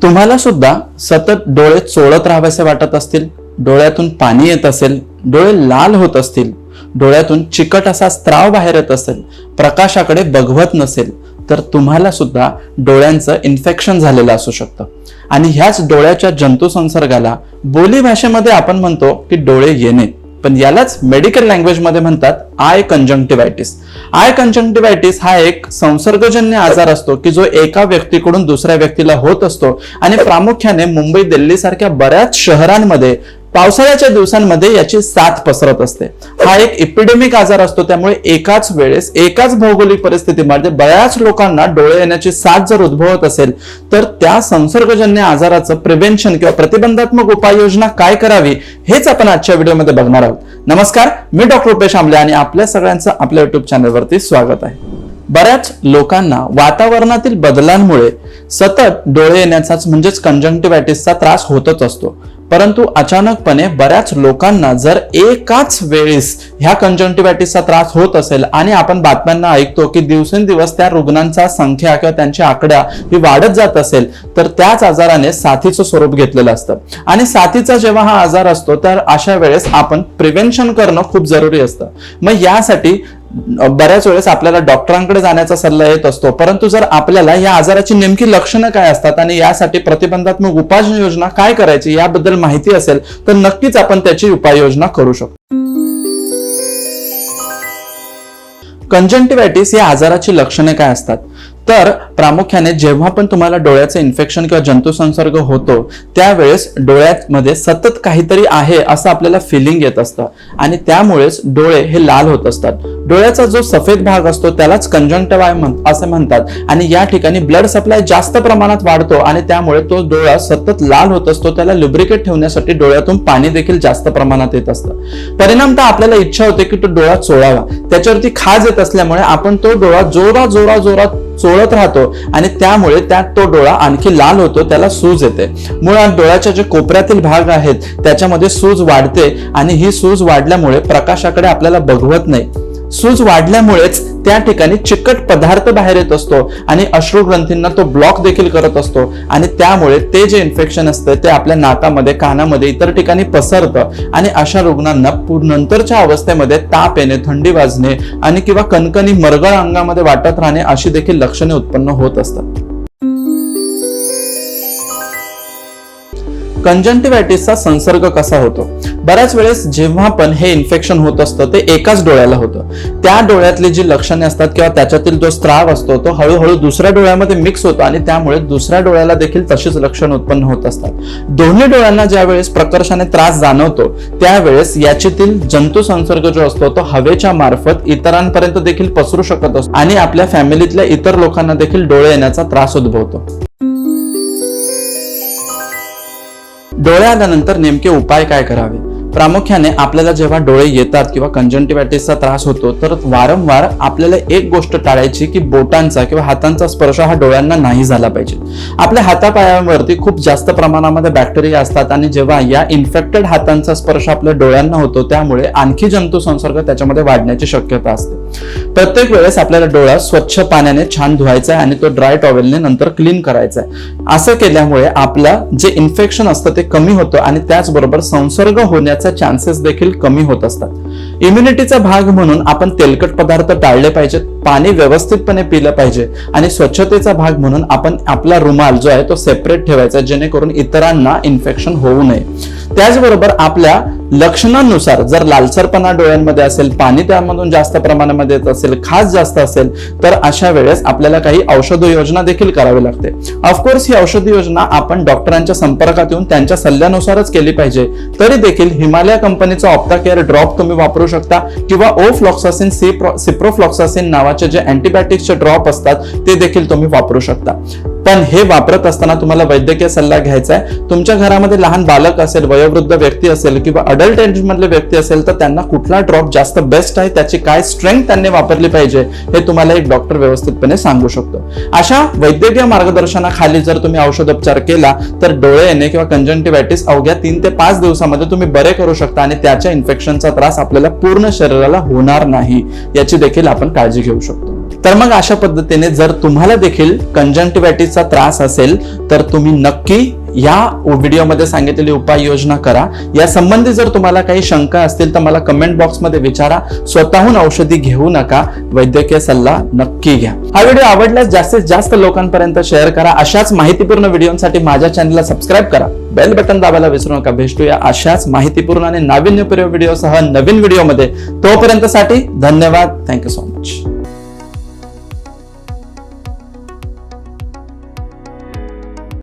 तुम्हाला सुद्धा सतत डोळे चोळत राहावेसे वाटत असतील, डोळ्यातून पाणी येत असेल, डोळे लाल होत असतील, डोळ्यातून चिकट असा स्त्राव बाहेर येत असेल, प्रकाशाकडे बघवत नसेल, तर तुम्हाला सुद्धा डोळ्यांचं इन्फेक्शन झालेलं असू शकतं. आणि ह्याच डोळ्याच्या जंतू संसर्गाला बोली भाषेमध्ये आपण म्हणतो की डोळे येणे, पण यालाच मेडिकल लँग्वेज मध्ये म्हणतात आय कंजंक्टिव्हायटिस. आय कंजंक्टिव्हायटिस हा एक संसर्गजन्य आजार असतो की जो एका व्यक्तीकडून दुसऱ्या व्यक्तीला होत असतो आणि प्रामुख्याने मुंबई, दिल्ली सारख्या बऱ्याच शहरांमध्ये पावसाळ्याच्या दिवसांमध्ये याची साथ पसरत असते. हा एक एपिडेमिक आजार असतो, त्यामुळे एकाच वेळेस एकाच भौगोलिक परिस्थितीमध्ये बऱ्याच लोकांना डोळे येण्याची साथ जर उद्भवत असेल तर त्या संसर्गजन्य आजाराचं प्रिव्हेन्शन किंवा प्रतिबंधात्मक उपाययोजना काय करावी हेच आपण आजच्या व्हिडिओमध्ये बघणार आहोत. नमस्कार, मी डॉक्टर रुपेश आमले आणि आपल्या सगळ्यांचं आपल्या युट्यूब चॅनलवरती स्वागत आहे. बऱ्याच लोकांना वातावरणातील बदलांमुळे सतत डोळे येण्याचाच म्हणजेच कंजंक्टिव्हायटिसचा त्रास होतच असतो. परंतु अचानकपणे बऱ्याच लोकांना जर एकाच वेळेस ह्या कंजंक्टिव्हायटिसचा त्रास होत असेल आणि आपण बातम्यांना ऐकतो की दिवसेंदिवस त्या रुग्णांचा संख्या किंवा त्यांची आकडा ही वाढत जात असेल, तर त्याच आजाराने साथीचं स्वरूप घेतलेलं असतं. आणि साथीचा जेव्हा हा आजार असतो तर अशा वेळेस आपण प्रिव्हेन्शन करणं खूप जरुरी असतं. मग यासाठी बऱ्याच वेळेस आपल्याला डॉक्टरांकडे जाण्याचा सल्ला येत असतो, परंतु जर आपल्याला या आजाराची नेमकी लक्षणं काय असतात आणि यासाठी प्रतिबंधात्मक उपाययोजना काय करायची याबद्दल माहिती असेल तर नक्कीच आपण त्याची उपाययोजना करू शकतो. कंजंक्टिव्हायटिस या आजाराची लक्षणे काय असतात तर प्रामुख्याने जेव्हा पण तुम्हाला डोळ्याचं इन्फेक्शन किंवा जंतू संसर्ग होतो त्यावेळेस डोळ्यामध्ये सतत काहीतरी आहे असं आपल्याला फिलिंग येत असतं आणि त्यामुळेच डोळे हे लाल होत असतात. डोळ्याचा जो सफेद भाग असतो त्यालाच कंजंक्टिव्हा असे म्हणतात आणि या ठिकाणी ब्लड सप्लाय जास्त प्रमाणात वाढतो आणि त्यामुळे तो डोळा सतत लाल होत असतो. त्याला लुब्रिकेट ठेवण्यासाठी डोळ्यातून पाणी देखील जास्त प्रमाणात येत असतं. परिणामतः आपल्याला इच्छा होते की तो डोळा चोळावा, त्याच्यावरती खाज येत असल्यामुळे आपण तो डोळा जोरात चोळत राहतो आणि त्यामुळे त्यात तो डोळा आणखी लाल होतो, त्याला सूज येते. मुळात डोळ्याच्या जे कोपऱ्यातील भाग आहेत त्याच्यामध्ये सूज वाढते आणि ही सूज वाढल्यामुळे प्रकाशाकडे आपल्याला बघवत नाही. सूज वाढल्यामुळेच त्या ठिकाणी चिकट पदार्थ बाहेर येत असतो आणि अश्रुग्रंथींना तो ब्लॉक देखील करत असतो आणि त्यामुळे ते जे इन्फेक्शन असतं ते आपल्या नाकामध्ये, कानामध्ये, इतर ठिकाणी पसरतं आणि अशा रुग्णांना नंतरच्या अवस्थेमध्ये ताप येणे, थंडी वाजणे आणि किंवा कणकणी, मरगळ अंगामध्ये वाटत राहणे अशी देखील लक्षणे उत्पन्न होत असतात. कंजंक्टिव्हायटिसचा संसर्ग कसा होतो? बऱ्याच वेळेस जेव्हा पण हे इन्फेक्शन होत असतं ते एकाच डोळ्याला होतं. त्या डोळ्यातली जी लक्षणे असतात किंवा त्याच्यातील जो स्त्राव असतो तो हळूहळू दुसऱ्या डोळ्यामध्ये मिक्स होतो आणि त्यामुळे दुसऱ्या डोळ्याला देखील तशीच लक्षण उत्पन्न होत असतात. दोन्ही डोळ्यांना ज्या वेळेस प्रकर्षाने त्रास जाणवतो त्यावेळेस याच्यातील जंतू संसर्ग जो असतो तो हवेच्या मार्फत इतरांपर्यंत देखील पसरू शकत असतो आणि आपल्या फॅमिलीतल्या इतर लोकांना देखील डोळे येण्याचा त्रास उद्भवतो. डोळे आल्यानंतर नेमके उपाय काय करावे? प्रामुख्याने आपल्याला जेव्हा डोळे येतात किंवा कंजंक्टिव्हायटिसचा त्रास होतो तर वारंवार आपल्याला एक गोष्ट टाळायची की बोटांचा किंवा हातांचा स्पर्श हा डोळ्यांना नाही झाला पाहिजे. आपल्या हातापायांवरती खूप जास्त प्रमाणामध्ये बॅक्टेरिया असतात आणि जेव्हा या इन्फेक्टेड हातांचा स्पर्श आपल्या डोळ्यांना होतो त्यामुळे आणखी जंतू संसर्ग त्याच्यामध्ये वाढण्याची शक्यता असते. प्रत्येक वेळेस आपल्याला डोळा स्वच्छ पाण्याने छान धुवायचा आहे आणि तो ड्राय टॉवेलने नंतर क्लीन करायचा आहे. असं केल्यामुळे आपलं जे इन्फेक्शन असतं ते कमी होतं आणि त्याचबरोबर संसर्ग होण्याचा चान्सेस देखील कमी होत असतात. इम्युनिटीचा भाग म्हणून आपण तेलकट पदार्थ टाळले पाहिजेत, पाणी व्यवस्थितपणे पिलं पाहिजे आणि स्वच्छतेचा भाग म्हणून आपण आपला रुमाल जो आहे तो सेपरेट ठेवायचा जेणेकरून इतरांना इन्फेक्शन होऊ नये. त्याचबरोबर आपल्या लक्षणांनुसार जर लालसरपणा डोळ्यांमध्ये असेल, पाणी त्यामधून जास्त प्रमाणामध्ये येत असेल, खाज जास्त असेल तर अशा वेळेस आपल्याला काही औषध योजना देखील करावी लागते. ऑफकोर्स ही औषध योजना आपण डॉक्टरांच्या संपर्कात येऊन त्यांच्या सल्ल्यानुसारच केली पाहिजे. तरी देखील हिमालय कंपनीचा ऑप्टाकेअर ड्रॉप तुम्ही वापरू शकता किंवा ओफ्लॉक्सासिन, सिप्रोफ्लॉक्सासिन नावाचे जे अँटीबायोटिक्सचे ड्रॉप असतात ते देखील तुम्ही वापरू शकता. पण हे वापरत असताना तुम्हाला वैद्यकीय सल्ला घ्यायचा आहे. तुमच्या घरामध्ये लहान बालक असेल, वयोवृद्ध व्यक्ती असेल किंवा अडल्ट एज मधले व्यक्ती असेल तर त्यांना कुठला ड्रॉप जास्त बेस्ट आहे, त्याची काय स्ट्रेंथ त्यांनी वापरली पाहिजे हे तुम्हाला एक डॉक्टर व्यवस्थितपणे सांगू शकतो. अशा वैद्यकीय मार्गदर्शनाखाली जर तुम्ही औषधोपचार केला तर डोळे येणे किंवा कंजंक्टिव्हायटिस अवघ्या 3 ते 5 दिवसामध्ये तुम्ही बरे करू शकता आणि त्याच्या इन्फेक्शनचा त्रास आपल्याला पूर्ण शरीराला होणार नाही याची देखील आपण काळजी घेऊ शकतो. तर मग अशा पद्धतीने जर तुम्हाला देखील कंजंक्टिव्हायटिसचा त्रास असेल तर तुम्ही नक्की या व्हिडिओमध्ये सांगितलेली उपाययोजना करा. या संबंधी जर तुम्हाला काही शंका असतील तर मला कमेंट बॉक्समध्ये विचारा. स्वतःहून औषधी घेऊ नका, वैद्यकीय सल्ला नक्की घ्या. हा व्हिडिओ आवडल्यास जास्तीत जास्त लोकांपर्यंत शेअर करा. अशाच माहितीपूर्ण व्हिडिओसाठी माझ्या चॅनलला सबस्क्राईब करा. बेल बटन दाबायला विसरू नका. भेटूया अशाच माहितीपूर्ण आणि नाविन्यपूर्ण व्हिडिओसह नवीन व्हिडिओमध्ये. तोपर्यंतसाठी धन्यवाद. Thank you so much.